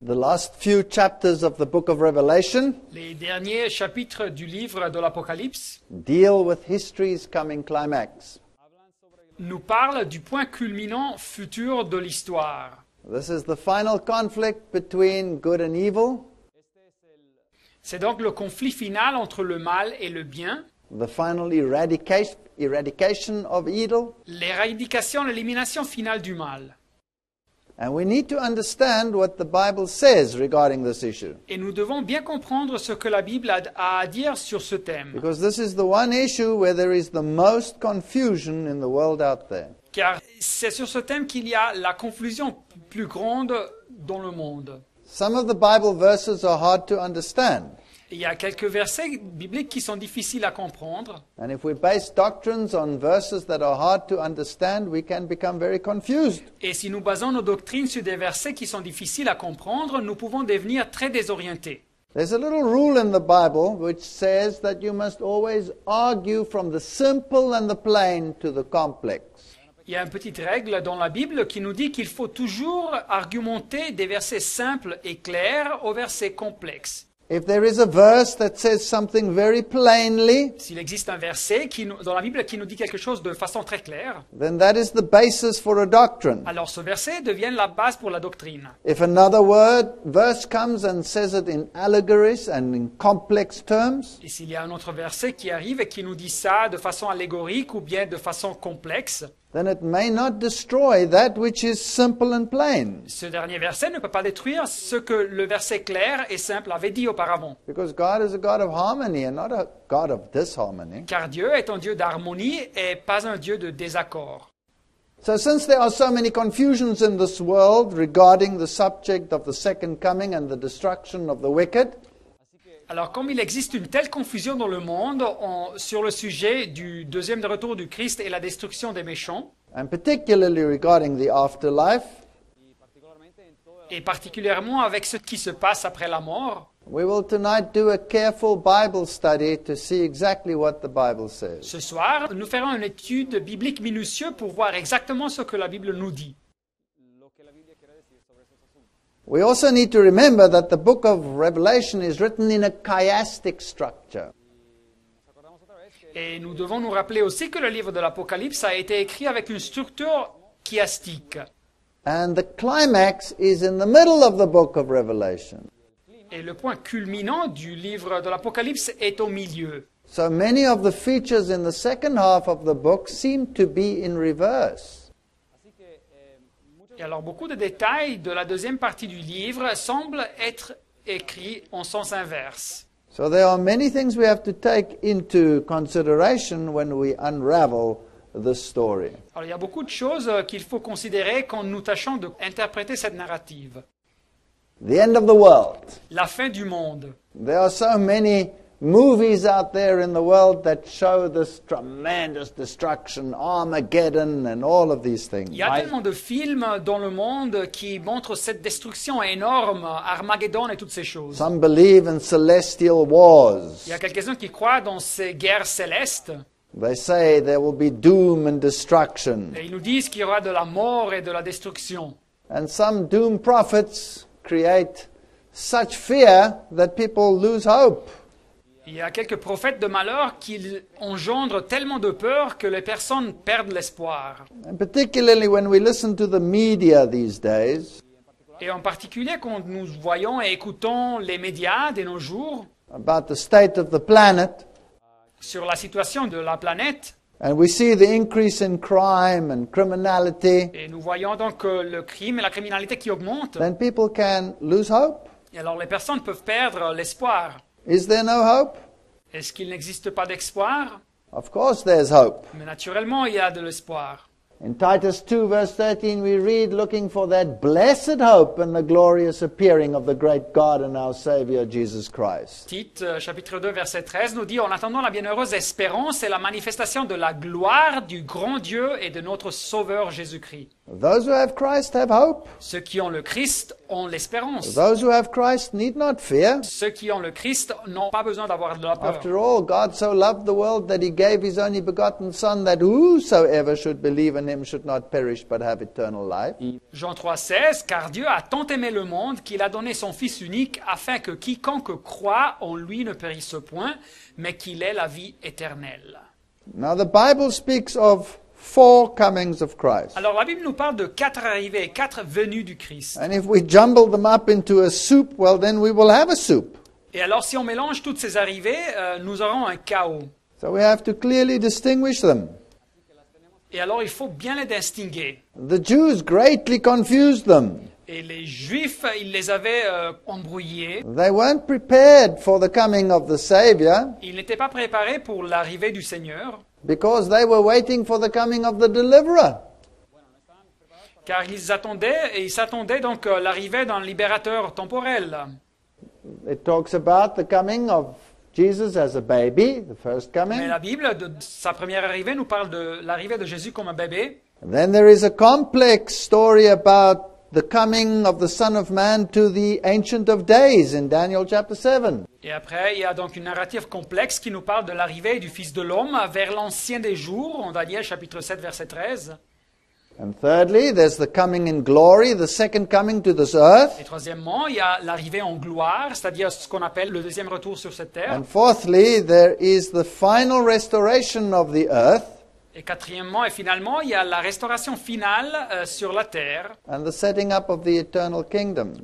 The last few chapters of the book of Revelation Les derniers chapitres du livre de l'Apocalypse deal with history's coming climax. nous parlent du point culminant futur de l'histoire. This is the final conflict between good and evil, C'est donc le conflit final entre le mal et le bien, the final eradication of evil, l'éradication, l'élimination finale du mal. and we need to understand what the Bible says regarding this issue, Et nous devons bien comprendre ce que la Bible a à dire sur ce thème, because this is the one issue where there is the most confusion in the world out there. car c'est sur ce thème qu'il y a la confusion plus grande dans le monde. Some of the Bible verses are hard to understand, Il y a quelques versets bibliques qui sont difficiles à comprendre, and if we base doctrines on verses that are hard to understand, we can become very confused. et si nous basons nos doctrines sur des versets qui sont difficiles à comprendre, nous pouvons devenir très désorientés. There's a little rule in the Bible which says that you must always argue from the simple and the plain to the complex. Il y a une petite règle dans la Bible qui nous dit qu'il faut toujours argumenter des versets simples et clairs aux versets complexes. If there is a verse that says something very plainly, S'il existe un verset dans la Bible qui nous dit quelque chose de façon très claire, then that is the basis for a doctrine. alors ce verset devient la base pour la doctrine. If another verse comes and says it in allegories and in complex terms, Et s'il y a un autre verset qui arrive et qui nous dit ça de façon allégorique ou bien de façon complexe, then it may not destroy that which is simple and plain. ce dernier verset ne peut pas détruire ce que le verset clair et simple avait dit auparavant. Because God is a God of harmony and not a God of disharmony. Car Dieu est un Dieu d'harmonie et pas un Dieu de désaccord. So since there are so many confusions in this world regarding the subject of the second coming and the destruction of the wicked, Alors, comme il existe une telle confusion dans le monde sur le sujet du deuxième retour du Christ et la destruction des méchants, and particularly regarding the afterlife, et particulièrement avec ce qui se passe après la mort, we will tonight do a careful Bible study to see exactly what the Bible says. ce soir, nous ferons une étude biblique minutieuse pour voir exactement ce que la Bible nous dit. We also need to remember that the book of Revelation is written in a chiastic structure. Et nous devons nous rappeler aussi que le livre de l'Apocalypse a été écrit avec une structure chiastique. And the climax is in the middle of the book of Revelation. Et le point culminant du livre de l'Apocalypse est au milieu. So many of the features in the second half of the book seem to be in reverse. Et alors beaucoup de détails de la deuxième partie du livre semblent être écrits en sens inverse. So there are many things we have to take into consideration when we unravel this story. Alors il y a beaucoup de choses qu'il faut considérer quand nous tâchons d'interpréter cette narrative. The end of the world. La fin du monde. There are so many movies out there in the world that show this tremendous destruction, Armageddon and all of these things. Il y a tellement de films dans le monde qui montrent cette destruction énorme, Armageddon et toutes ces choses. Some believe in celestial wars. Il y a quelques-uns qui croient dans ces guerres célestes They say there will be doom and destruction. et ils nous disent qu'il y aura de la mort et de la destruction. And some doom prophets create such fear that people lose hope. Il y a quelques prophètes de malheur qui engendrent tellement de peur que les personnes perdent l'espoir. And particularly when we listen to the media these days Et en particulier quand nous voyons et écoutons les médias de nos jours about the state of the planet, sur la situation de la planète, and we see the increase in crime and criminality, et nous voyons donc le crime et la criminalité qui augmentent, then people can lose hope. et alors les personnes peuvent perdre l'espoir. Is there no hope? Est-ce qu'il n'existe pas d'espoir? Of course there's hope. Mais naturellement, il y a de l'espoir. In Titus 2 verse 13 we read, looking for that blessed hope and the glorious appearing of the great God and our Savior Jesus Christ. Tite, chapitre 2, verset 13, nous dit « En attendant la bienheureuse espérance et la manifestation de la gloire du grand Dieu et de notre Sauveur Jésus-Christ. » Those who have Christ have hope. Ceux qui ont le Christ ont l'espérance. Those who have Christ need not fear. Ceux qui ont le Christ n'ont pas besoin d'avoir de la peur. After all, God so loved the world that he gave his only begotten Son, that whosoever should believe in in him should not perish but have eternal life. Jean 3,16, car Dieu a tant aimé le monde qu'il a donné son Fils unique afin que quiconque croit en lui ne périsse point, mais qu'il ait la vie éternelle. Now the Bible speaks of 4 comings of Christ. Alors la Bible nous parle de 4 arrivées, 4 venues du Christ. And if we jumble them up into a soup, well then we will have a soup. Et alors si on mélange toutes ces arrivées, nous aurons un chaos. So we have to clearly distinguish them. Et alors il faut bien les distinguer. The Jews greatly confused them. Et les Juifs, ils les avaient embrouillés. They weren't prepared for the coming of the Savior Ils n'étaient pas préparés pour l'arrivée du Seigneur, because they were waiting for the coming of the Deliverer. car ils s'attendaient donc à l'arrivée d'un libérateur temporel. It talks about the coming of Jesus as a baby, the first Mais coming. la Bible, de sa première arrivée, nous parle de l'arrivée de Jésus comme un bébé. And then there is a complex story about the coming of the Son of Man to the Ancient of Days in Daniel chapter 7. Et après, il y a donc une narrative complexe qui nous parle de l'arrivée du Fils de l'homme vers l'ancien des jours, en Daniel chapitre 7, verset 13. And thirdly, there's the coming in glory, the second coming to this earth. Et troisièmement, il y a l'arrivée en gloire, c'est-à-dire ce qu'on appelle le deuxième retour sur cette terre. And fourthly, there is the final restoration of the earth Et quatrièmement et finalement, il y a la restauration finale sur la terre and the setting up of the eternal kingdom.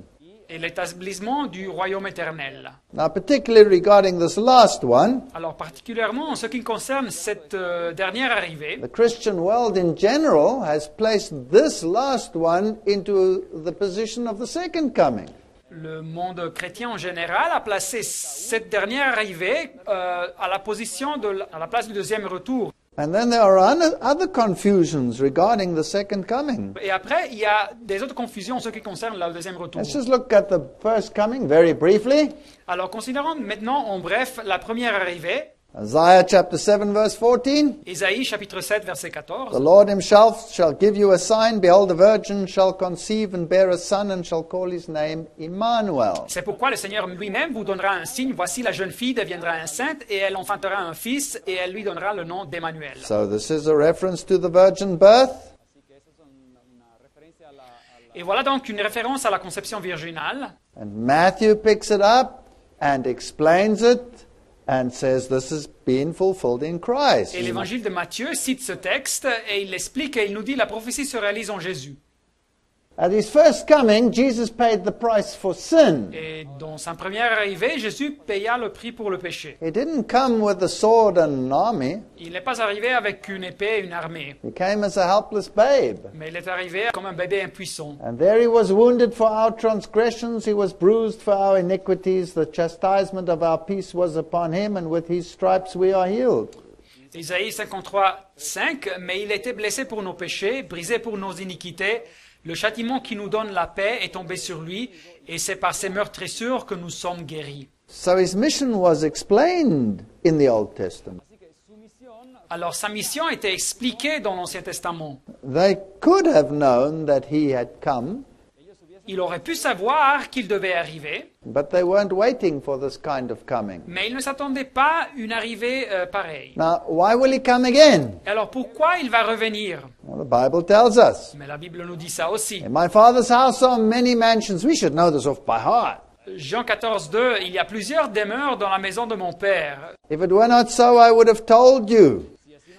et l'établissement du royaume éternel. Now, particularly regarding this last one, Alors particulièrement en ce qui concerne cette dernière arrivée, the Christian world in general has placed this last one into the position of the second coming. le monde chrétien en général a placé cette dernière arrivée à la place du deuxième retour. And then there are other confusions regarding the second coming. Et après, il y a des autres confusions en ce qui concerne le deuxième retour. Let's just look at the first coming very briefly. Alors considérons maintenant en bref la première arrivée. Isaiah chapter 7 verse 14. Isaïe chapitre 7 verset The 14. Lord himself shall give you a sign. Behold, the virgin shall conceive and bear a son and shall call his name Emmanuel. C'est pourquoi le Seigneur lui-même vous donnera un signe. Voici la jeune fille deviendra enceinte et elle enfantera un fils et elle lui donnera le nom d'Emmanuel. So this is a reference to the virgin birth. Et voilà donc une référence à la conception virginale. And Matthew picks it up and explains it and says this is being fulfilled in Christ. Et l'évangile de Matthieu cite ce texte et il l'explique et il nous dit la prophétie se réalise en Jésus. At his first coming, Jesus paid the price for sin. Et dans sa première arrivée, Jésus paya le prix pour le péché. He didn't come with a sword and an army. Il n'est pas arrivé avec une épée et une armée, He came as a helpless babe. mais il est arrivé comme un bébé impuissant. And there he was wounded for our transgressions, he was bruised for our iniquities, the chastisement of our peace was upon him, and with his stripes we are healed. Isaïe 53, 5, mais il était blessé pour nos péchés, brisé pour nos iniquités. Le châtiment qui nous donne la paix est tombé sur lui, et c'est par ses meurtrissures que nous sommes guéris. So his mission was explained in the Old Testament. Alors sa mission était expliquée dans l'Ancien Testament. They could have known that he had come, Il aurait pu savoir qu'il devait arriver, but they weren't waiting for this kind of coming. mais il ne s'attendait pas à une arrivée pareille. Now, why will he come again? Alors pourquoi il va revenir? Well, the Bible tells us. Mais la Bible nous dit ça aussi. In my Father's house are many mansions. We should know this off by heart. Jean 14, 2, il y a plusieurs demeures dans la maison de mon Père. If it were not so, I would have told you.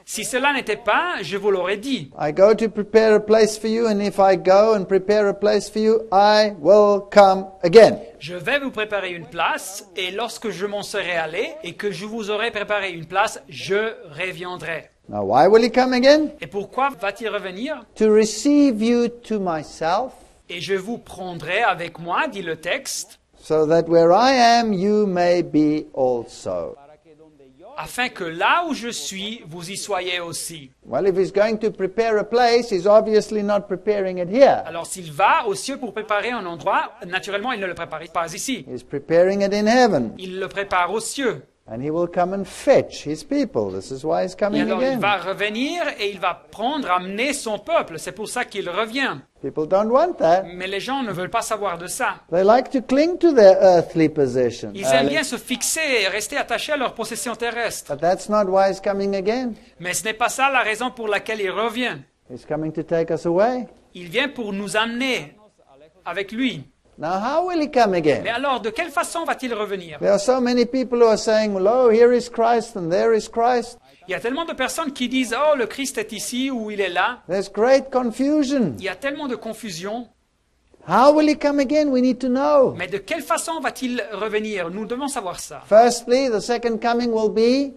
Si cela n'était pas, je vous l'aurais dit. I go to prepare a place for you, and if I go and prepare a place for you, I will come again. Je vais vous préparer une place, et lorsque je m'en serai allé, et que je vous aurai préparé une place, je reviendrai. Now, why will he come again? Et pourquoi va-t-il revenir? To receive you to myself, Et je vous prendrai avec moi, dit le texte, so that where I am, you may be also. afin que là où je suis, vous y soyez aussi. Well, if he's going to prepare a place, he's obviously not preparing it here. Alors s'il va aux cieux pour préparer un endroit, naturellement il ne le prépare pas ici. He's preparing it in heaven. Il le prépare aux cieux. And he will come and fetch his people. This is why he's Et coming alors il again. va revenir et il va amener son peuple. C'est pour ça qu'il revient. People don't want that. Mais les gens ne veulent pas savoir de ça. They like to cling to their earthly possessions. Ils aiment bien se fixer et rester attachés à leurs possessions terrestres. But that's not why he's coming again. Mais ce n'est pas ça la raison pour laquelle il revient. He's coming to take us away. Il vient pour nous amener avec lui. Now, how will he come Mais again? alors, de quelle façon va-t-il revenir? There are so many people who are saying, well, oh, here is Christ and there is Christ. Il y a tellement de personnes qui disent, oh, le Christ est ici ou il est là. There's great confusion. Il y a tellement de confusion. How will he come again? We need to know. Mais de quelle façon va-t-il revenir? Nous devons savoir ça. Firstly, the second coming will be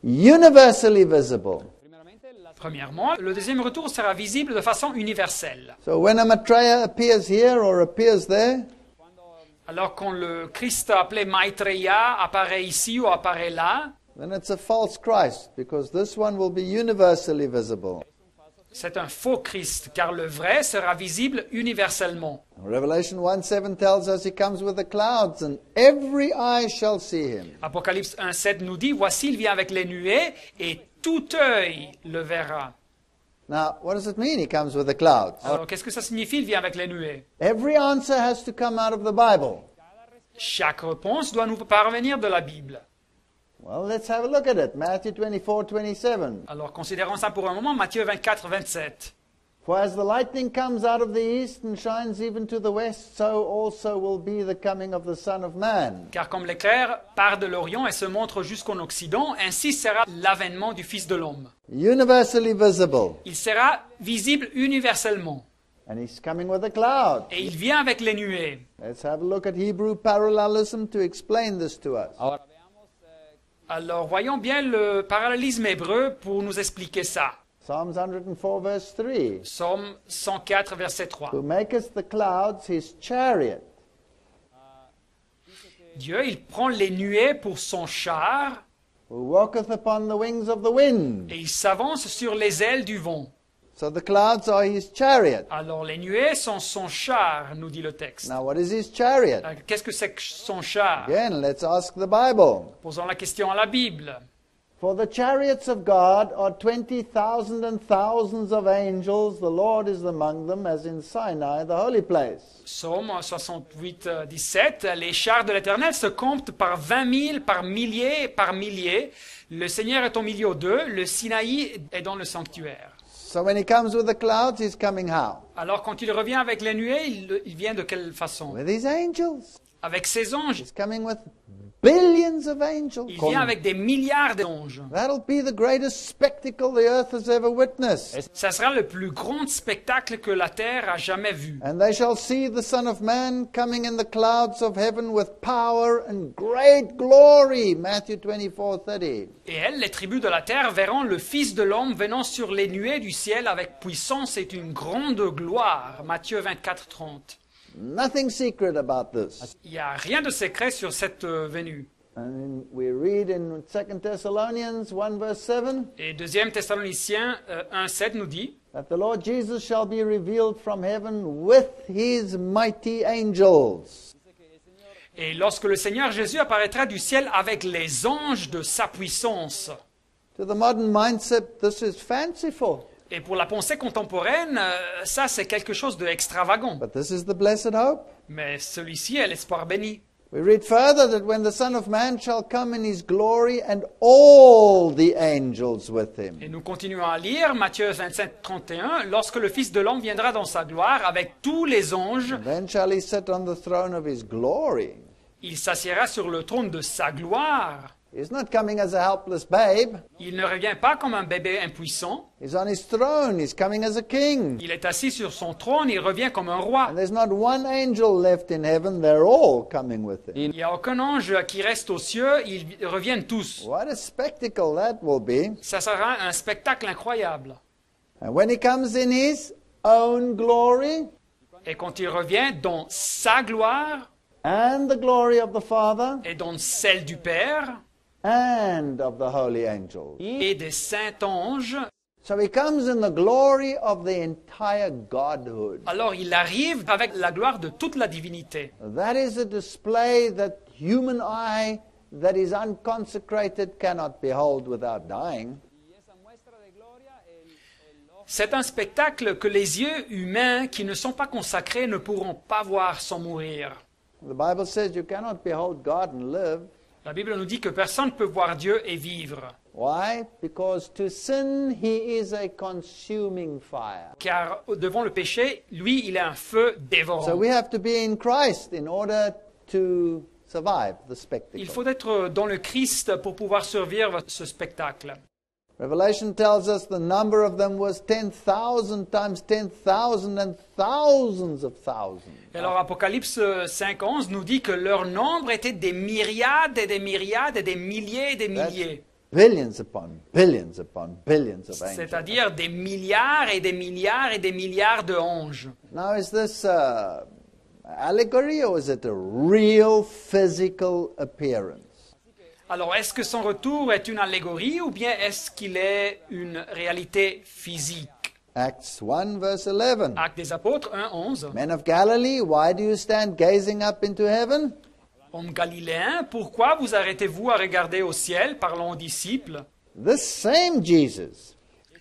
universally visible. Premièrement, le deuxième retour sera visible de façon universelle. So when a Maitreya appears here or appears there, Alors quand le Christ appelé Maitreya apparaît ici ou apparaît là, then it's a false Christ, because this one will be universally visible. c'est un faux Christ, car le vrai sera visible universellement. Revelation 1:7 tells us he comes with the clouds, and every eye shall see him. Apocalypse 1,7 nous dit, voici il vient avec les nuées, et tout œil le verra. Now, what does it mean he comes with the clouds? Alors qu'est-ce que ça signifie, il vient avec les nuées? Every answer has to come out of the Bible. Chaque réponse doit nous parvenir de la Bible. Well, let's have a look at it. Matthew 24:27. Alors considérons ça pour un moment, Matthieu 24, 27. For as the lightning comes out of the east and shines even to the west, so also will be the coming of the Son of Man. Car comme l'éclair part de l'Orient et se montre jusqu'en Occident, ainsi sera l'avènement du Fils de l'homme. Universally visible. Il sera visible universellement. And he's coming with a cloud. Et il vient avec les nuées. Let's have a look at Hebrew parallelism to explain this to us. Alors voyons bien le parallélisme hébreu pour nous expliquer ça. Psalms 104 verse 3. Psaume 104, verset 3. Who maketh the clouds his chariot. Dieu, il prend les nuées pour son char Who walketh upon the wings of the wind. et il s'avance sur les ailes du vent. So the clouds are his chariot. Alors les nuées sont son char, nous dit le texte. Now what is his chariot? Qu'est-ce que c'est que son char? Again, let's ask the Bible. Posons la question à la Bible. For the chariots of God are 20,000 and thousands of angels. The Lord is among them, as in Sinai, the holy place. Psaume 68, 17. Les chars de l'Éternel se comptent par 20 000, par milliers, par milliers. Le Seigneur est au milieu d'eux. Le Sinaï est dans le sanctuaire. So when he comes with the clouds, he's coming how? Alors quand il revient avec les nuées, il vient de quelle façon? With his angels. Avec ses anges. He's coming with billions of angels. Il vient avec des milliards d'anges. That'll be the greatest spectacle the earth has ever witnessed. Ça sera le plus grand spectacle que la terre a jamais vu. And they shall see the Son of Man coming in the clouds of heaven with power and great glory. Matthew 24:30. Et elles, les tribus de la terre, verront le Fils de l'homme venant sur les nuées du ciel avec puissance et une grande gloire. Matthieu 24, 30. Nothing secret about this. Il n'y a rien de secret sur cette venue. And we read in 2 Thessalonians 1 verse 7 Et 2 Thessaloniciens 1, 7 nous dit that the Lord Jesus shall be revealed from heaven with his mighty angels. et lorsque le Seigneur Jésus apparaîtra du ciel avec les anges de sa puissance. To the modern mindset, this is fanciful, Et pour la pensée contemporaine, ça c'est quelque chose d'extravagant. but this is the blessed hope. Mais celui-ci est l'espoir béni. We read further that when the Son of Man shall come in his glory and all the angels with him. Et nous continuons à lire Matthieu 27, 31. Lorsque le Fils de l'homme viendra dans sa gloire avec tous les anges, Then shall he sit on the throne of his glory. il s'assiera sur le trône de sa gloire. He's not coming as a helpless babe. Il ne revient pas comme un bébé impuissant. He's on his throne. He's coming as a king. Il est assis sur son trône, il revient comme un roi. And there's not one angel left in heaven. They're all coming with him. Il n'y a aucun ange qui reste aux cieux, ils reviennent tous. What a spectacle that will be. Ça sera un spectacle incroyable. And when he comes in his own glory Et quand il revient dans sa gloire and the glory of the Father et dans celle du Père and of the holy angels. et des saints anges, So he comes in the glory of the entire Godhood. alors il arrive avec la gloire de toute la divinité. That is a display that human eye that is unconsecrated cannot behold without dying. C'est un spectacle que les yeux humains qui ne sont pas consacrés ne pourront pas voir sans mourir. The Bible says you cannot behold God and live. La Bible nous dit que personne ne peut voir Dieu et vivre. Why? Because to sin, he is a consuming fire. Car devant le péché, lui, il est un feu So dévorant. we have to be in Christ in order to survive the Il spectacle. faut être dans le Christ pour pouvoir survivre ce spectacle. Revelation tells us the number of them was 10,000 times 10,000 and thousands of thousands. Et alors Apocalypse 5.11 nous dit que leur nombre était des myriades et des myriades et des milliers et des milliers. Billions upon billions upon billions of angels. C'est-à-dire des milliards et des milliards et des milliards de anges. Now, is this allegory or is it a real physical appearance? Alors est-ce que son retour est une allégorie ou bien est-ce qu'il est une réalité physique? Acts 1, verse 11. Actes des Apôtres 1.11. Men of Galilee, why do you stand gazing up into heaven? Hommes galiléens, pourquoi vous arrêtez-vous à regarder au ciel, parlons aux disciples? This same Jesus,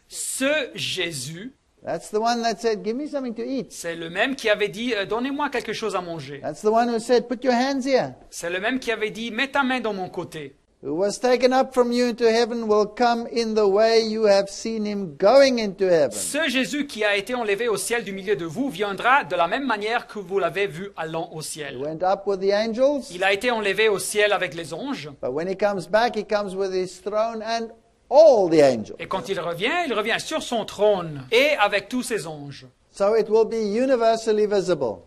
Ce Jésus, that's the one that said, give me something to eat. c'est le même qui avait dit donnez-moi quelque chose à manger. That's the one who said, put your hands here. C'est le même qui avait dit mets ta main dans mon côté. Who was taken up from you into heaven will come in the way you have seen him going into heaven. Ce Jésus qui a été enlevé au ciel du milieu de vous viendra de la même manière que vous l'avez vu allant au He ciel. went up with the angels, Il a été enlevé au ciel avec les anges. but when he comes back, he comes with his throne and all the angels. Et quand il revient sur son trône et avec tous ses anges. So it will be universally visible.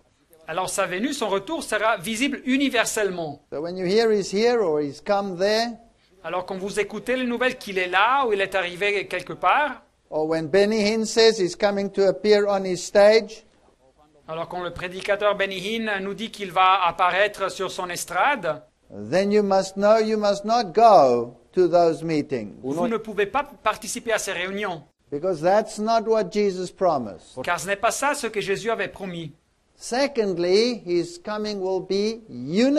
Alors sa venue, son retour sera visible universellement. So when you hear he's here or he's come there, Alors quand vous écoutez les nouvelles qu'il est là ou il est arrivé quelque part, or when Benny Hinn says he's coming to appear on his stage, alors quand le prédicateur Benny Hinn nous dit qu'il va apparaître sur son estrade, then you must know you must not go to those meetings. vous ne pouvez pas participer à ces réunions, Because that's not what Jesus promised. car ce n'est pas ça ce que Jésus avait promis. Secondly, his coming will be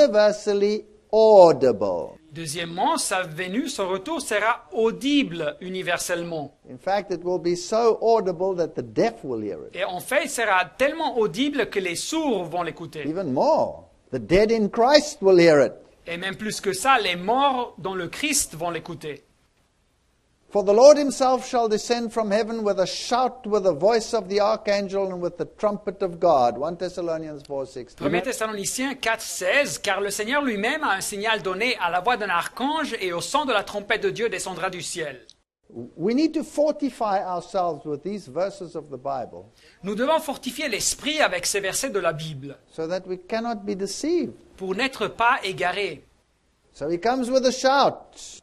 universally audible. Deuxièmement, sa venue, son retour sera audible universellement. In fact, it will be so audible that the deaf will hear it. Et en fait, il sera tellement audible que les sourds vont l'écouter. Even more, the dead in Christ will hear it. Et même plus que ça, les morts dans le Christ vont l'écouter. For the Lord himself shall descend from heaven with a shout, with the voice of the archangel, and with the trumpet of God. 1 Thessalonians 4:16. 1 Thessaloniciens 4.16, car le Seigneur lui-même a un signal donné à la voix d'un archange et au son de la trompette de Dieu descendra du ciel. We need to fortify ourselves with these verses of the Bible Nous devons fortifier l'esprit avec ces versets de la Bible so that we cannot be deceived. pour n'être pas égarés. So he comes with a shout.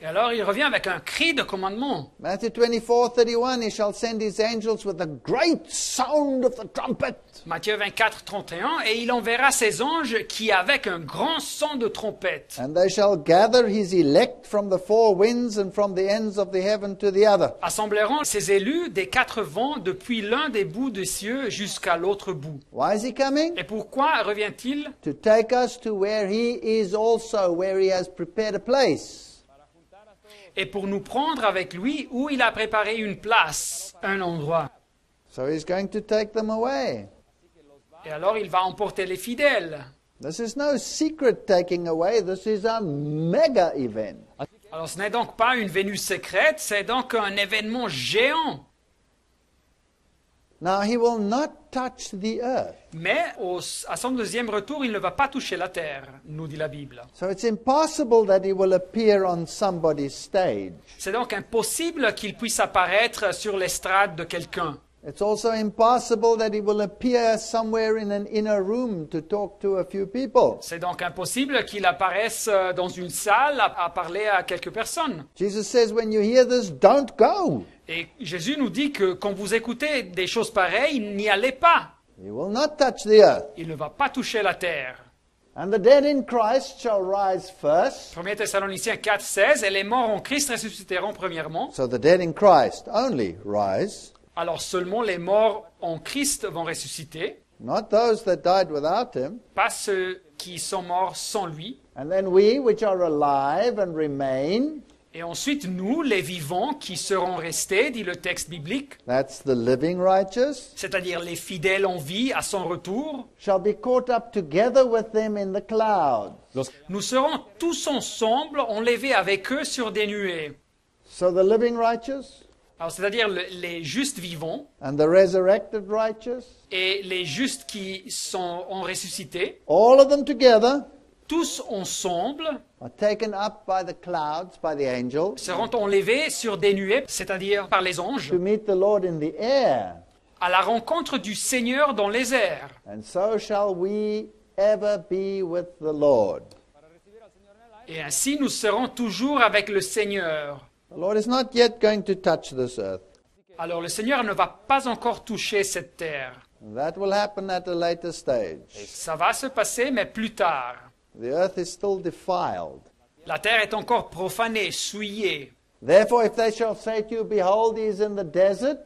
Et alors il revient avec un cri de commandement. Matthew 24:31, he shall send his angels with a great sound of the trumpet. Matthieu 24, 31, et il enverra ses anges qui, avec un grand son de trompette, And they shall gather his elect from the four winds and from the ends of the heaven to the other. assembleront ses élus des quatre vents depuis l'un des bouts des cieux jusqu'à l'autre bout. Why is he coming? Et pourquoi revient-il? To take us to where he is also, where he has prepared a place. Et pour nous prendre avec lui où il a préparé une place, un endroit. So he's going to take them away. Et alors il va emporter les fidèles. This is no secret taking away, this is a mega event. Alors ce n'est donc pas une venue secrète, c'est donc un événement géant. Now he will not touch the earth. Mais à son deuxième retour, il ne va pas toucher la terre, nous dit la Bible. So it's impossible that he will appear on somebody's stage. C'est donc impossible qu'il puisse apparaître sur l'estrade de quelqu'un. It's also impossible that he will appear somewhere in an inner room to talk to a few people. C'est donc impossible qu'il apparaisse dans une salle à parler à quelques personnes. Jesus says, when you hear this, don't go. Et Jésus nous dit que quand vous écoutez des choses pareilles, n'y allez pas. He will not touch the earth. Il ne va pas toucher la terre. And the dead in Christ shall rise first. 1 Thessaloniciens 4, 16, et les morts en Christ ressusciteront premièrement. So the dead in Christ only rise, Alors seulement les morts en Christ vont ressusciter, not those that died without him. pas ceux qui sont morts sans lui. And then we, which are alive and remain, Et ensuite, nous, les vivants qui serons restés, dit le texte biblique, that's the living righteous, c'est-à-dire les fidèles en vie à son retour, shall be caught up together with them in the clouds. nous serons tous ensemble enlevés avec eux sur des nuées. So the living righteous Alors, c'est-à-dire les justes vivants and the resurrected righteous, et les justes qui ont ressuscité, all of them together, tous ensemble are taken up by the clouds, by the angels, seront enlevés sur des nuées, c'est-à-dire par les anges, to meet the Lord in the air. à la rencontre du Seigneur dans les airs. And so shall we ever be with the Lord. Et ainsi nous serons toujours avec le Seigneur. The Lord is not yet going to touch this earth. Alors le Seigneur ne va pas encore toucher cette terre. That will happen at a later stage. Ça va se passer, mais plus tard. The earth is still defiled. La terre est encore profanée, souillée. Therefore, if they shall say to you, behold, he is in the desert,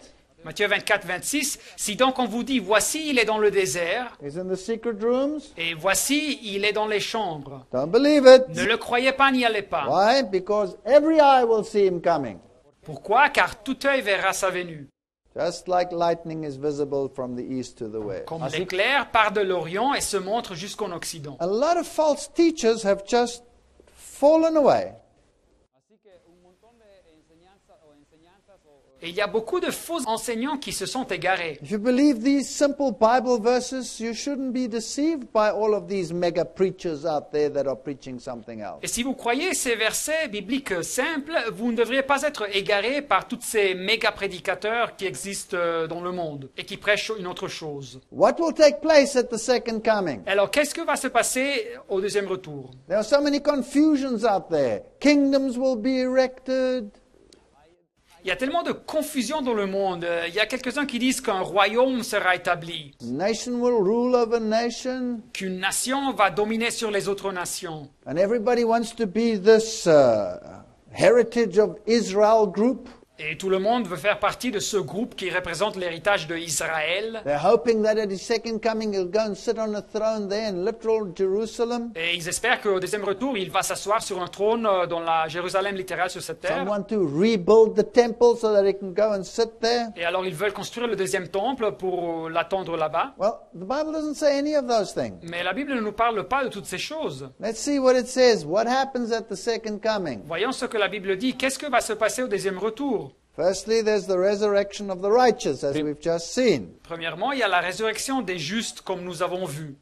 Matthieu 24, 26. Si donc on vous dit, voici, il est dans le désert, he's in the secret rooms, et voici, il est dans les chambres. don't believe it. Ne le croyez pas, n'y allez pas. Why? Because every eye will see him coming. Pourquoi? Car tout œil verra sa venue. Just like lightning is visible from the east to the west. Comme l'éclair part de l'Orient et se montre jusqu'en Occident. A lot of false teachers have just fallen away. Et il y a beaucoup de faux enseignants qui se sont égarés. If you believe these simple Bible verses, you shouldn't be deceived by all of these mega preachers out there that are preaching something else. Et si vous croyez ces versets bibliques simples, vous ne devriez pas être égarés par tous ces méga prédicateurs qui existent dans le monde et qui prêchent une autre chose. What will take place at the second coming? Alors, qu'est-ce que va se passer au deuxième retour? There are so many confusions out there. Kingdoms will be erected. Il y a tellement de confusion dans le monde. Il y a quelques-uns qui disent qu'un royaume sera établi, Nation will rule over nation. qu'une nation va dominer sur les autres nations. And everybody wants to be this heritage of Israel group. Et tout le monde veut faire partie de ce groupe qui représente l'héritage d'Israël. They're hoping that at his second coming he'll go and sit on a throne there in literal Jerusalem. Et ils espèrent qu'au deuxième retour, il va s'asseoir sur un trône dans la Jérusalem littérale sur cette terre. Some want to rebuild the temple so that he can go and sit there. Et alors ils veulent construire le deuxième temple pour l'attendre là-bas. Well, the Bible doesn't say any of those things. Mais la Bible ne nous parle pas de toutes ces choses. Let's see what it says. What happens at the second coming? Voyons ce que la Bible dit. Qu'est-ce que va se passer au deuxième retour? Firstly, there's the resurrection of the righteous, as we've just seen. Premièrement, il y a la résurrection des justes, comme nous avons vu.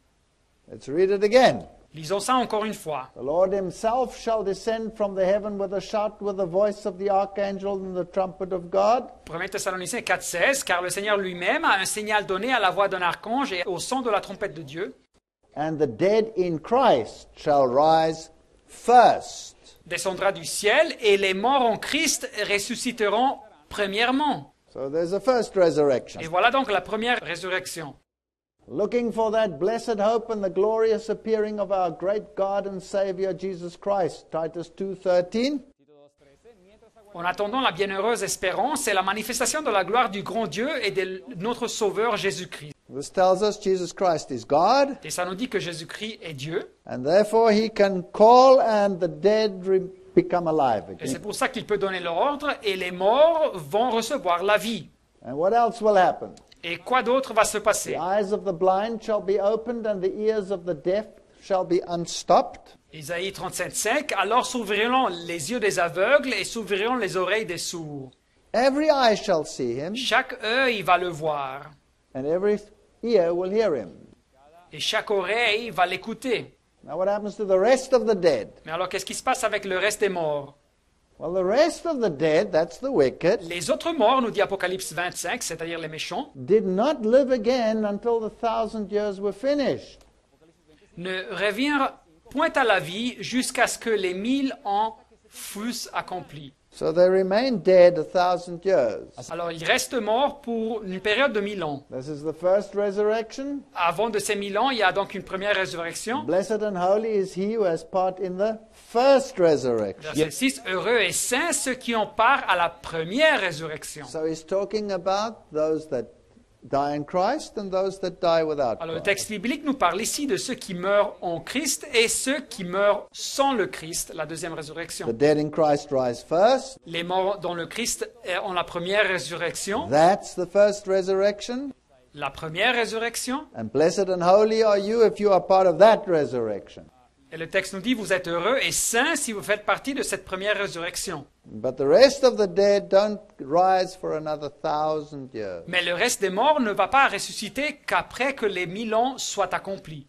Let's read it again. Lisons ça encore une fois. The Lord himself shall descend from the heaven with a shout, with the voice of the archangel and the trumpet of God. 1 Thessaloniciens 4,16. Car le Seigneur lui-même a un signal donné à la voix d'un archange et au son de la trompette de Dieu. And the dead in Christ shall rise first. Descendra du ciel et les morts en Christ ressusciteront premièrement. So there's a first resurrection. Et voilà donc la première résurrection. Looking for that blessed hope and the glorious appearing of our great God and Savior Jesus Christ. Titus 2:13. En attendant la bienheureuse espérance et la manifestation de la gloire du grand Dieu et de notre Sauveur Jésus-Christ. This tells us Jesus Christ is God, Et ça nous dit que Jésus-Christ est Dieu. and therefore he can call and the dead become alive Et c'est again. pour ça qu'il peut donner l'ordre et les morts vont recevoir la vie. And what else will happen? Et quoi d'autre va se The passer? eyes of the blind shall be opened and the ears of the deaf shall be unstopped. Isaïe 37,5. Alors s'ouvriront les yeux des aveugles et s'ouvriront les oreilles des sourds. Every eye shall see him, Chaque œil va le voir and every ear will hear him. et chaque oreille va l'écouter. Now what happens to the rest of the dead? Mais alors qu'est-ce qui se passe avec le reste des morts? Well, the rest of the dead, that's the wicked, Les autres morts, nous dit Apocalypse 25, c'est-à-dire les méchants, did not live again until the 1,000 years were finished. ne revinrent point à la vie jusqu'à ce que les 1000 ans fussent accomplis. So they remain dead 1,000 years. Alors ils restent morts pour une période de 1000 ans. This is the first resurrection. Avant de ces 1000 ans, il y a donc une première résurrection. Blessed and holy is he who has part in the first resurrection. Verset 6, heureux et saints ceux qui ont part à la première résurrection. So he's talking about those that die in Christ and those that die without Alors le Christ. texte biblique nous parle ici de ceux qui meurent en Christ et ceux qui meurent sans le Christ, la deuxième The résurrection. dead in Christ rise first. Les morts dans le Christ ont la première résurrection. That's the first resurrection. La première résurrection. And blessed and holy are you if you are part of that resurrection. Et le texte nous dit, vous êtes heureux et saints si vous faites partie de cette première résurrection. But the rest of the dead don't rise for another 1,000 years. Mais le reste des morts ne va pas ressusciter qu'après que les 1000 ans soient accomplis.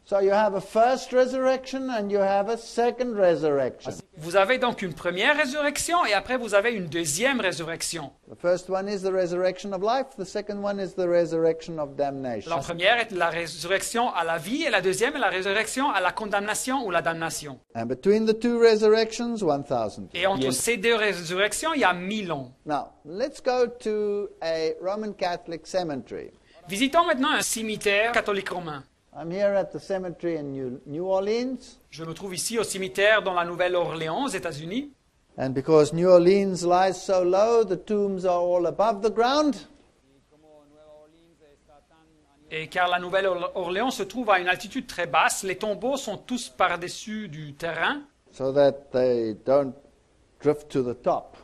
So you have a first resurrection and you have a second resurrection. Vous avez donc une première résurrection et après vous avez une deuxième résurrection. The first one is the resurrection of life. The second one is the resurrection of La damnation. première est la résurrection à la vie et la deuxième est la résurrection à la condamnation ou la damnation. And between the two resurrections, 1,000 Et years. entre ces deux résurrections, il y a 1000 ans. Now, let's go to a Roman Catholic cemetery. Visitons maintenant un cimetière catholique romain. I'm here at the cemetery in New Orleans. Je me trouve ici au cimetière dans la Nouvelle-Orléans, aux États-Unis. And because New Orleans lies so low, the tombs are all above the ground. Et car la Nouvelle-Orléans se trouve à une altitude très basse, les tombeaux sont tous par-dessus du terrain. So that they don't drift to the top.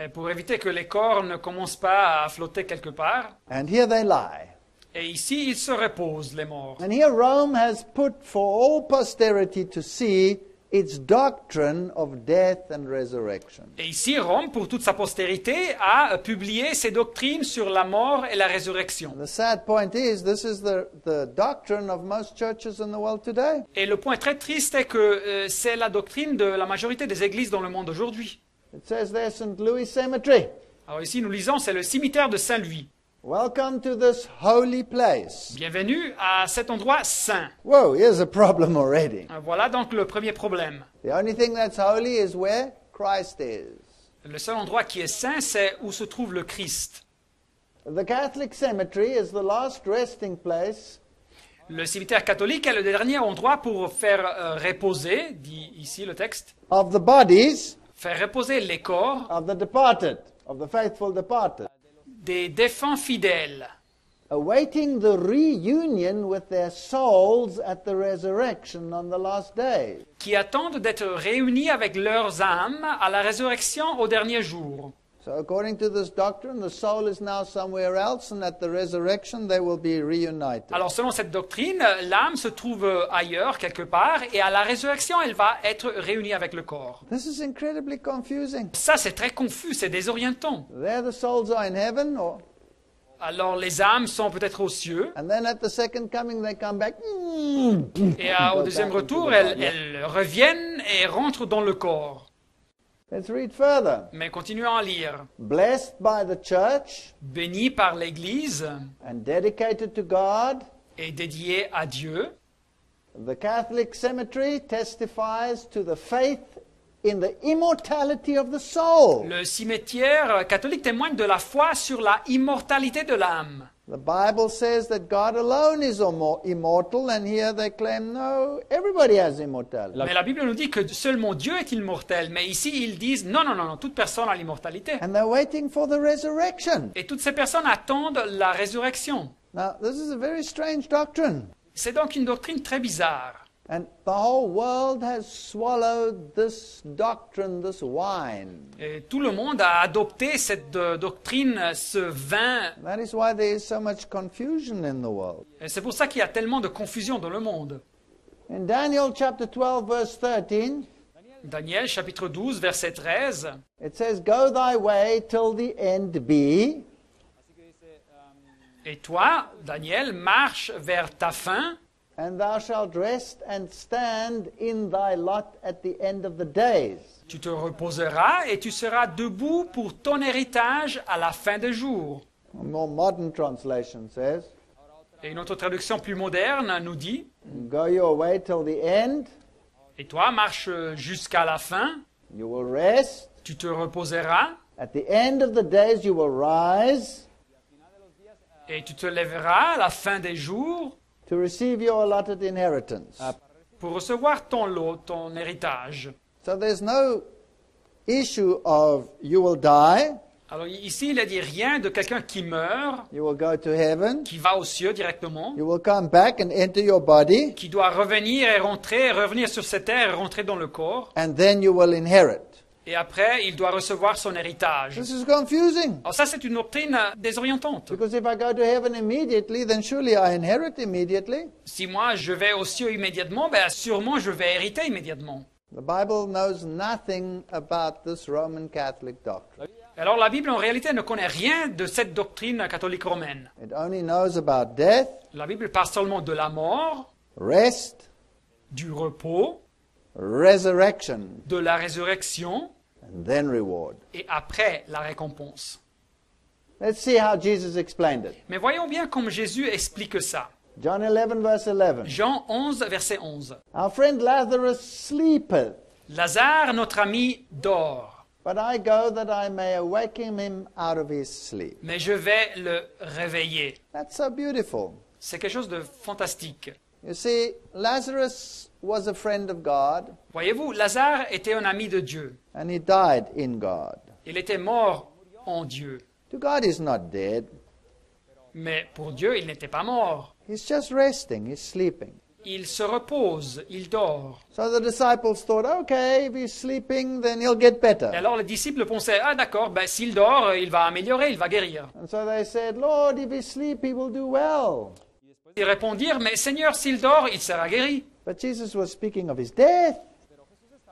Et pour éviter que les corps ne commencent pas à flotter quelque part. And here they lie. Et ici, ils se reposent, les morts. And here Rome has put for all posterity to see its doctrine of death and resurrection. Et ici, Rome, pour toute sa postérité, a publié ses doctrines sur la mort et la résurrection. The sad point is, this is the doctrine of most churches in the world today. Et le point très triste est que c'est la doctrine de la majorité des églises dans le monde aujourd'hui. It says there, St. Louis Cemetery. Alors ici, nous lisons, c'est le cimetière de Saint-Louis. Welcome to this holy place. Bienvenue à cet endroit saint. Whoa, here's a problem already. Voilà donc le premier problème. The only thing that's holy is where Christ is. Le seul endroit qui est saint, c'est où se trouve le Christ. The Catholic cemetery is the last resting place Le cimetière catholique est le dernier endroit pour faire reposer, dit ici le texte, of the bodies faire reposer les corps of the departed, of the faithful departed, des défunts fidèles, awaiting the reunion with their souls at the resurrection on the last day. qui attendent d'être réunis avec leurs âmes à la résurrection au dernier jour. So according to this doctrine, the soul is now somewhere else, and at the resurrection they will be reunited. Alors selon cette doctrine, l'âme se trouve ailleurs, quelque part, et à la résurrection, elle va être réunie avec le corps. This is incredibly confusing. Ça, c'est très confus, c'est désorientant. There the souls are in heaven, Alors les âmes sont peut-être aux cieux, and then at the second coming they come back. et au deuxième retour, elles reviennent et rentrent dans le corps. Let's read further. Mais continuons à lire. Blessed by the church Béni par l'Église and dedicated to God, et dédié à Dieu, the Catholic cemetery testifies to the faith in the immortality of the soul. le cimetière catholique témoigne de la foi sur la immortalité de l'âme. The Bible says that God alone is immortal, and here they claim, no, everybody has immortality. Mais la Bible nous dit que seulement Dieu est immortel. Mais ici, ils disent non, non, non, non, toute personne a l'immortalité. And they're waiting for the resurrection. Et toutes ces personnes attendent la résurrection. Now, this is a very strange doctrine. C'est donc une doctrine très bizarre. And the whole world has swallowed this doctrine, this wine. Et tout le monde a adopté cette doctrine, ce vin. That is why there is so much confusion in the world. Et c'est pour ça qu'il y a tellement de confusion dans le monde. In Daniel chapter 12, verse 13, Daniel chapitre 12, verset 13. it says, Go thy way till the end be, Et toi, Daniel, marche vers ta fin, and thou shalt rest and stand in thy lot at the end of the days. tu te reposeras et tu seras debout pour ton héritage à la fin des jours. A more modern translation says, Et une autre traduction plus moderne nous dit, Go your way till the end, et toi, marche jusqu'à la fin, you will rest. tu te reposeras At the end of the days you will rise et tu te lèveras à la fin des jours to receive your allotted inheritance. pour recevoir ton lot, ton héritage. So there's no issue of you will die, Alors ici, il a dit rien de quelqu'un qui meurt, You will go to heaven. qui va aux cieux directement, You will come back and enter your body. qui doit revenir et rentrer, revenir sur cette terre et rentrer dans le corps. And then you will inherit. Et après, il doit recevoir son héritage. This is confusing. Alors ça, c'est une doctrine désorientante. Because if I go to heaven immediately, then surely I inherit immediately. Si moi, je vais aux cieux immédiatement, ben sûrement je vais hériter immédiatement. The Bible knows nothing about this Roman Catholic doctrine. Alors la Bible, en réalité, ne connaît rien de cette doctrine catholique romaine. It only knows about death, La Bible parle seulement de la mort, rest, du repos, resurrection, de la résurrection and then reward. et après la récompense. Let's see how Jesus explained it. Mais voyons bien comme Jésus explique ça. John 11, verse 11. Jean 11, verset 11. Our friend Lazarus sleepeth, Lazare, notre ami, dort, but I go that I may awaken him out of his sleep. mais je vais le réveiller. That's so beautiful. C'est quelque chose de fantastique. You see, Lazarus was a friend of God, Voyez-vous, Lazare était un ami de Dieu. and he died in God. Il était mort en Dieu. To God, he's not dead. Mais pour Dieu, il n'était pas mort. He's just resting, he's sleeping. Il se repose, il dort. So the disciples thought, okay, if he's sleeping, then he'll get Et better. alors les disciples pensaient, ah d'accord, ben, s'il dort, il va améliorer, il va guérir. And so they said, Lord, if he sleep, he will do well. Ils répondirent, mais Seigneur, s'il dort, il sera guéri. But Jesus was speaking of his death.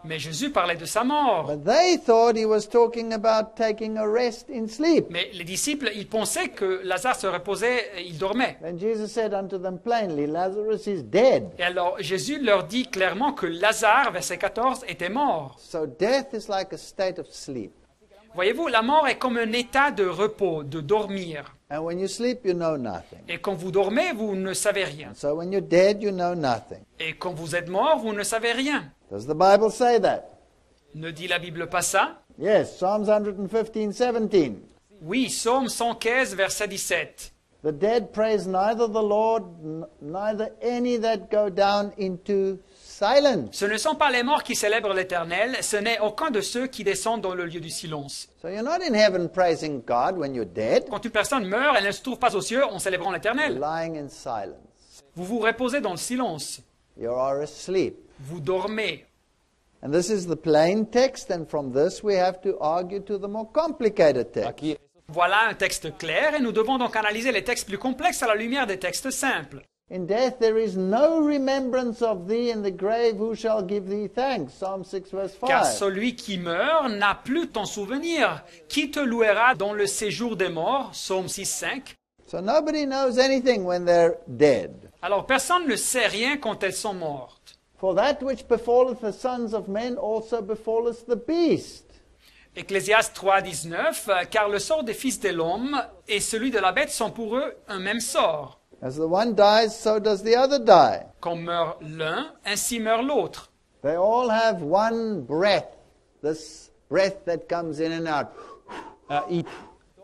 Mais Jésus parlait de sa mort. But they thought he was talking about taking a rest in sleep. Mais les disciples, ils pensaient que Lazare se reposait, il dormait. Then Jesus said unto them plainly, Lazarus is dead. Et alors Jésus leur dit clairement que Lazare, verset 14, était mort. So death is like a state of sleep. Voyez-vous, la mort est comme un état de repos, de dormir. And when you sleep, you know nothing. Et quand vous dormez, vous ne savez rien. So when you're dead, you know nothing. Et quand vous êtes mort, vous ne savez rien. Does the Bible say that? Ne dit la Bible pas ça? Yes, Psalms 115:17. Oui, Psaume 115, verset 17. The dead praise neither the Lord, neither any that go down into silence. Ce ne sont pas les morts qui célèbrent l'Éternel, ce n'est aucun de ceux qui descendent dans le lieu du silence. So you're not in heaven praising God when you're dead. Quand une personne meurt, elle ne se trouve pas aux cieux en célébrant l'Éternel. Lying in silence. Vous vous reposez dans le silence. You are asleep. Vous dormez. And this is the plain text, and from this we have to argue to the more complicated text. Voilà un texte clair et nous devons donc analyser les textes plus complexes à la lumière des textes simples. In death there is no remembrance of thee in the grave, who shall give thee thanks? Psalm 6 verse Car 5. celui qui meurt n'a plus ton souvenir. Qui te louera dans le séjour des morts? Psaume 6, 5. So nobody knows anything when they're dead. Alors personne ne sait rien quand elles sont mortes. For that which befalleth the sons of men also befalleth the beast. Ecclésiaste 3, 19. Car le sort des fils de l'homme et celui de la bête sont pour eux un même sort. As the one dies, so does the other die. Comme meurt l'un, ainsi meurt l'autre. They all have one breath. This breath that comes in and out. Each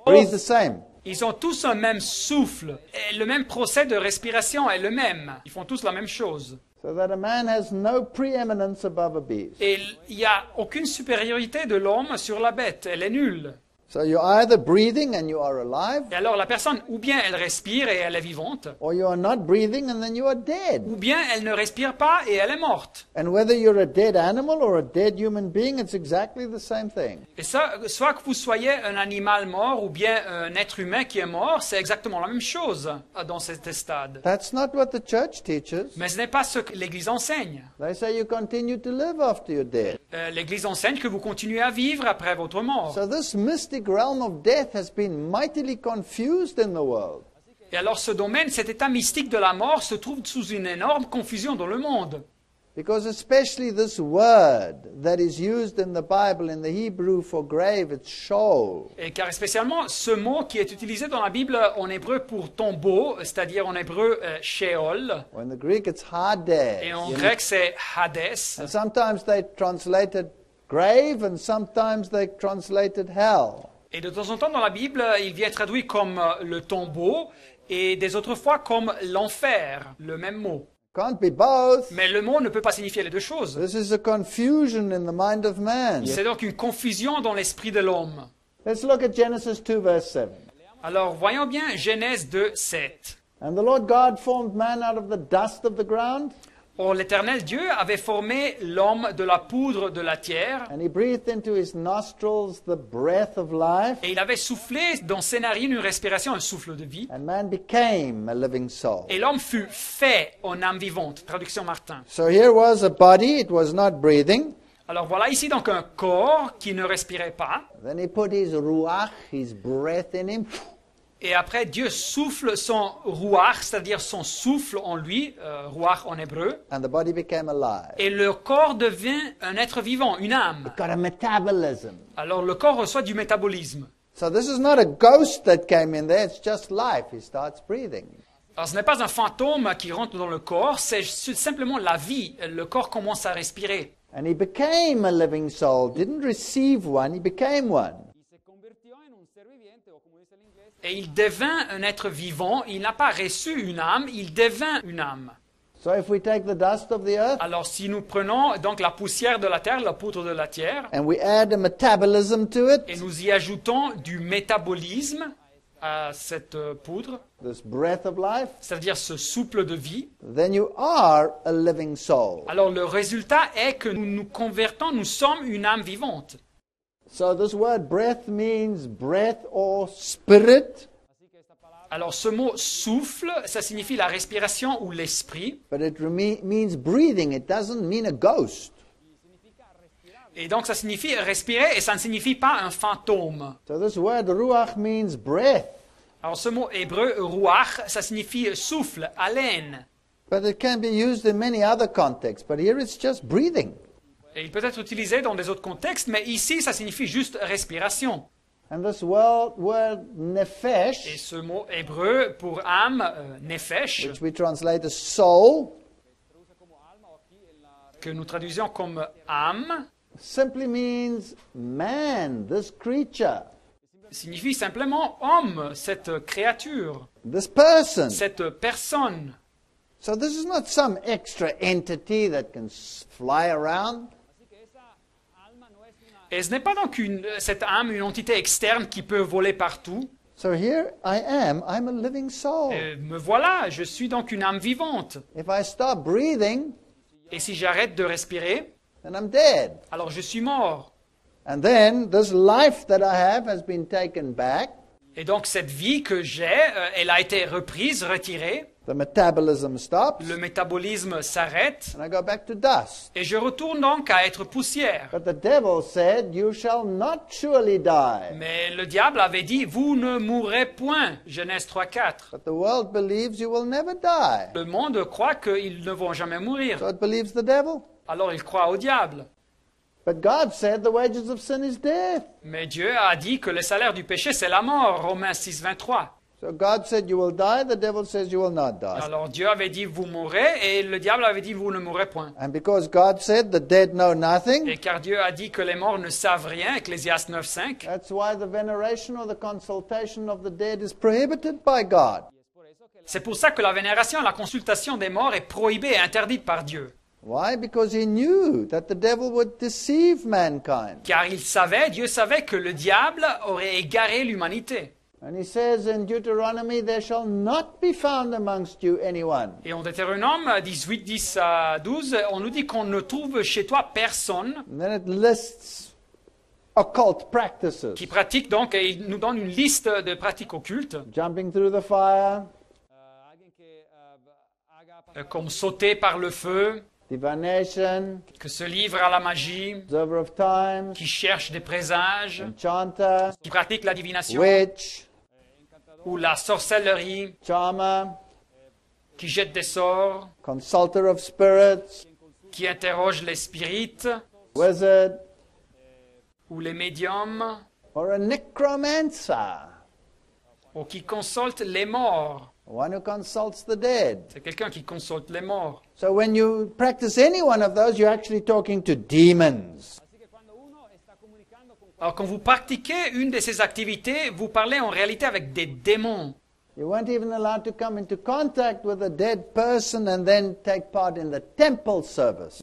breathe the same. Ils ont tous un même souffle. Et le même procès de respiration est le même. Ils font tous la même chose. So that a man has no preeminence above a beast. Et il n'y a aucune supériorité de l'homme sur la bête. Elle est nulle. So you're either breathing and you are alive, Et alors la personne, ou bien elle respire et elle est vivante, or you are not breathing and then you are dead. ou bien elle ne respire pas et elle est morte. And whether you're a dead animal or a dead human being, it's exactly the same thing. Et ça, soit que vous soyez un animal mort ou bien un être humain qui est mort, c'est exactement la même chose dans cet stade. That's not what the church teaches. Mais ce n'est pas ce que l'Église enseigne. They say you continue to live after you're dead. L'Église enseigne que vous continuez à vivre après votre mort. So this mystic realm of death has been mightily confused in the world. Et alors ce domaine, cet état mystique de la mort se trouve sous une énorme confusion dans le monde. Because especially this word that is used in the Bible in the Hebrew for grave, it's Sheol. Et car spécialement ce mot qui est utilisé dans la Bible en hébreu pour tombeau, c'est-à-dire en hébreu Sheol, Or in the Greek, it's Hades. et en grec c'est Hadès. And sometimes they translated grave and sometimes they translated hell. Et de temps en temps dans la Bible, il vient traduit comme le tombeau et des autres fois comme l'enfer, le même mot. Can't be both. Mais le mot ne peut pas signifier les deux choses. This is a confusion in the mind of man. C'est donc une confusion dans l'esprit de l'homme. Let's look at Genesis 2, verse 7. Alors, voyons bien Genèse 2, 7. And the Lord God formed man out of the dust of the ground, Or, l'Éternel Dieu avait formé l'homme de la poudre de la terre, and he breathed into his nostrils the breath of life, et il avait soufflé dans ses narines une respiration, un souffle de vie, and man became a living soul. et l'homme fut fait en âme vivante. Traduction Martin. So here was a body, it was not breathing. Alors voilà ici donc un corps qui ne respirait pas, Then he put his ruach, his breath in him, et après Dieu souffle son ruach, c'est-à-dire son souffle en lui, ruach en hébreu, and the body became alive. et le corps devient un être vivant, une âme. Got a metabolism. Alors le corps reçoit du métabolisme. So this is not a ghost that came in there, it's just life. He starts breathing. Alors ce n'est pas un fantôme qui rentre dans le corps, c'est simplement la vie. Le corps commence à respirer. And he became a living soul. Didn't receive one, he became one. Et il devint un être vivant. Il n'a pas reçu une âme, il devint une âme. So if we take the dust of the earth Alors si nous prenons donc la poussière de la terre, la poudre de la terre, and we add a metabolism to et it, nous y ajoutons du métabolisme à cette poudre, this breath of life, c'est-à-dire ce souffle de vie, then you are a living soul. alors le résultat est que nous nous convertons, nous sommes une âme vivante. So this word breath means breath or spirit, Alors ce mot souffle, ça signifie la respiration ou l'esprit. but it means breathing. It doesn't mean a ghost. Et donc ça signifie respirer et ça ne signifie pas un fantôme. So this word ruach means breath, Alors ce mot hébreu, ruach, ça signifie souffle, haleine. but it can be used in many other contexts. But here it's just breathing. Et il peut être utilisé dans des autres contextes, mais ici ça signifie juste respiration. And this word Et nefesh, ce mot hébreu pour âme, nefesh, which we translate as soul, que nous traduisons comme âme, simply means man, this creature, signifie simplement homme, cette créature, this person. cette personne. So this is not some extra entity that can fly around. Et ce n'est pas donc cette âme, une entité externe qui peut voler partout. So here I am, I'm a living soul. Me voilà, je suis donc une âme vivante. If I stop breathing, Et si j'arrête de respirer, then I'm dead. alors je suis mort. And then this life that I have has been taken back. Et donc cette vie que j'ai, elle a été reprise, retirée. The metabolism stops, Le métabolisme s'arrête. and I go back to dust. Et je retourne donc à être poussière. But the devil said, "You shall not surely die." Mais le diable avait dit, vous ne mourrez point. Genèse 3:4. But the world believes you will never die. Le monde croit qu'ils ne vont jamais mourir. So it believes the devil. Alors il croit au diable. But God said the wages of sin is death. Mais Dieu a dit que le salaire du péché, c'est la mort. Romains 6:23. So God said you will die, the devil says you will not die. Alors Dieu avait dit, vous mourrez, et le diable avait dit, vous ne mourrez point. And because God said the dead know nothing, Et car Dieu a dit que les morts ne savent rien, Ecclésiaste 9:5, that's why the veneration or the consultation of the dead is prohibited by God. c'est pour ça que la vénération et la consultation des morts est prohibée et interdite par Dieu. Why? Because he knew that the devil would deceive mankind. Car Dieu savait que le diable aurait égaré l'humanité. And he says in Deuteronomy, there shall not be found amongst you anyone. Et en Deutéronome 18, 10 à 12, on nous dit qu'on ne trouve chez toi personne And then it lists occult practices. qui pratique donc, et il nous donne une liste de pratiques occultes, Jumping through the fire, comme sauter par le feu, divination, que se livre à la magie, observer of times, qui cherche des présages, enchanter, qui pratique la divination, witch, ou la sorcellerie, charmer, qui jette des sorts, consulter of spirits, qui interroge les spirites, wizard, ou les médiums, or a necromancer, ou qui consulte les morts. one who consults the dead. C'est quelqu'un qui consulte les morts. So when you practice any one of those, you're actually talking to demons. Alors quand vous pratiquez une de ces activités, vous parlez en réalité avec des démons. You weren't even allowed to come into contact with a dead person and then take part in the temple service.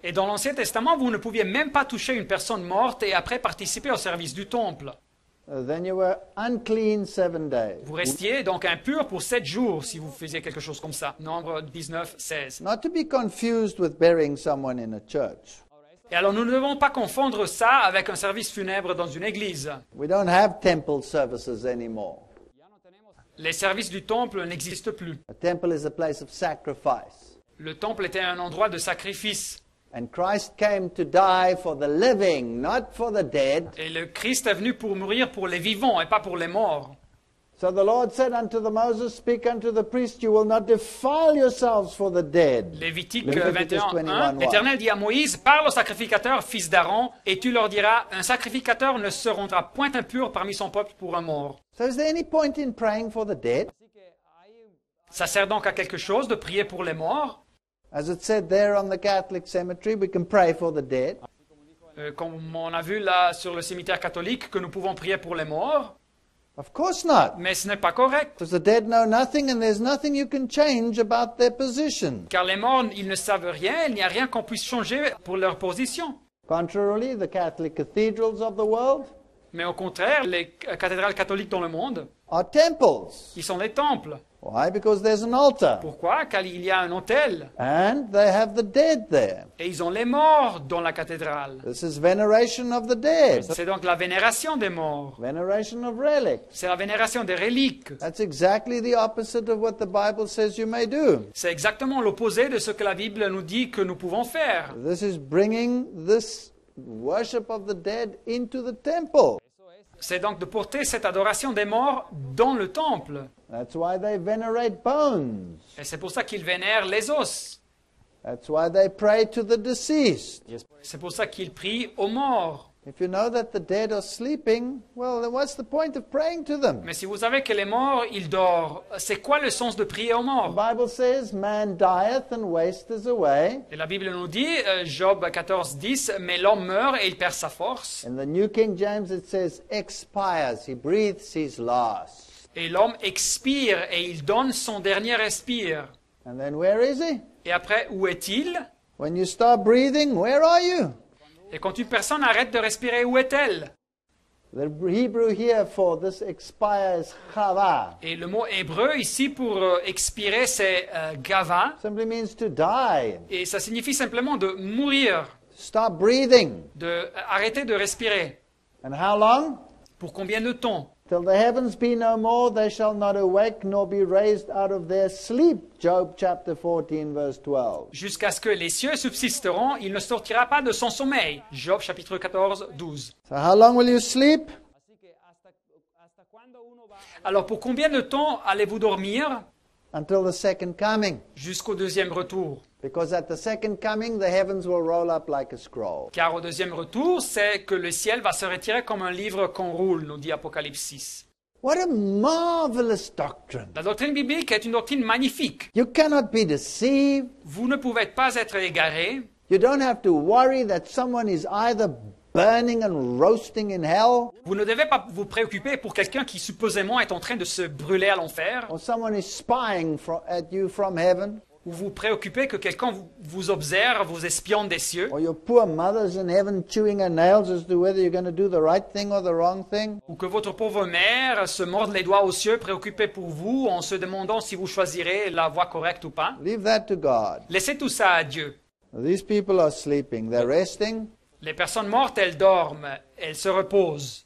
Et dans l'Ancien Testament, vous ne pouviez même pas toucher une personne morte et après participer au service du temple. Then you were unclean 7 days. Vous restiez donc impur pour 7 jours si vous faisiez quelque chose comme ça. Nombre 19, 16. Not to be confused with burying someone in a church. Et alors nous ne devons pas confondre ça avec un service funèbre dans une église. We don't have temple services anymore. Les services du temple n'existent plus. A temple is a place of sacrifice. Le temple était un endroit de sacrifice. And Christ came to die for the living, not for the dead. Et le Christ est venu pour mourir pour les vivants et pas pour les morts. So the Lord said unto the Moses, speak unto the priest, you will not defile yourselves for the dead. Lévitique Leviticus 21, 1, l'Éternel dit à Moïse, parle aux sacrificateurs, fils d'Aaron, et tu leur diras, un sacrificateur ne se rendra point impur parmi son peuple pour un mort. So is there any point in praying for the dead? Ça sert donc à quelque chose de prier pour les morts. As it said there on the Catholic cemetery, we can pray for the dead. Comme on a vu là sur le cimetière catholique que nous pouvons prier pour les morts. Of course not. Mais ce n'est pas correct. Because the dead know nothing and there's nothing you can change about their position. Car les morts, ils ne savent rien, il n'y a rien qu'on puisse changer pour leur position. Contrarily, the Catholic cathedrals of the world Mais au contraire, les cathédrales catholiques dans le monde, are temples. ils sont des temples. Why? Because there's an altar. Pourquoi? Car il y a un autel. And they have the dead there. Et ils ont les morts dans la cathédrale. This is veneration of the dead. C'est donc la vénération des morts. Veneration of relics. C'est la vénération des reliques. That's exactly the opposite of what the Bible says you may do. C'est exactement l'opposé de ce que la Bible nous dit que nous pouvons faire. This is bringing this worship of the dead into the temple. C'est donc de porter cette adoration des morts dans le temple. That's why they venerate bones. Et c'est pour ça qu'ils vénèrent les os. That's why they pray to the deceased. C'est pour ça qu'ils prient aux morts. If you know that the dead are sleeping, well, then what's the point of praying to them? Mais si vous savez que les morts, ils dorment, c'est quoi le sens de prier aux The morts? Bible says, man dieth and wasteth away. Et la Bible nous dit, Job 14, 10, mais l'homme meurt et il perd sa force. In the New King James it says, expires, he breathes his last. Et l'homme expire et il donne son dernier respire. And then where is he? Et après, où est-il? When you start breathing, where are you? Et quand une personne arrête de respirer, où est-elle? The Hebrew here for this expire is chava. Et le mot hébreu ici pour expirer, c'est gava. Simply means to die. Et ça signifie simplement de mourir, Stop breathing. de arrêter de respirer. And how long? Pour combien de temps? Till the heavens be no more, they shall not awake nor be raised out of their sleep. Job chapter 14 verse 12. Jusqu'à ce que les cieux subsisteront, il ne sortira pas de son sommeil. Job chapitre 14, 12. So how long will you sleep? Alors pour combien de temps allez-vous dormir? Until the second coming. Jusqu'au deuxième retour. Because at the second coming, the heavens will roll up like a scroll. Car au deuxième retour, c'est que le ciel va se retirer comme un livre qu'on roule, nous dit Apocalypse 6. What a marvelous doctrine. La doctrine biblique est une doctrine magnifique. You cannot be deceived. Vous ne pouvez pas être égarés. You don't have to worry that someone is either burning and roasting in hell, Vous ne devez pas vous préoccuper pour quelqu'un qui supposément est en train de se brûler à l'enfer, or someone is spying at you from heaven, ou vous préoccupez que quelqu'un vous observe, vous espionne des cieux, or your poor mother's in heaven chewing her nails as to whether you're going to do the right thing or the wrong thing. ou que votre pauvre mère se morde les doigts aux cieux, préoccupée pour vous, en se demandant si vous choisirez la voie correcte ou pas. Leave that to God. Laissez tout ça à Dieu. These people are sleeping. They're resting. Les personnes mortes, elles dorment, elles se reposent.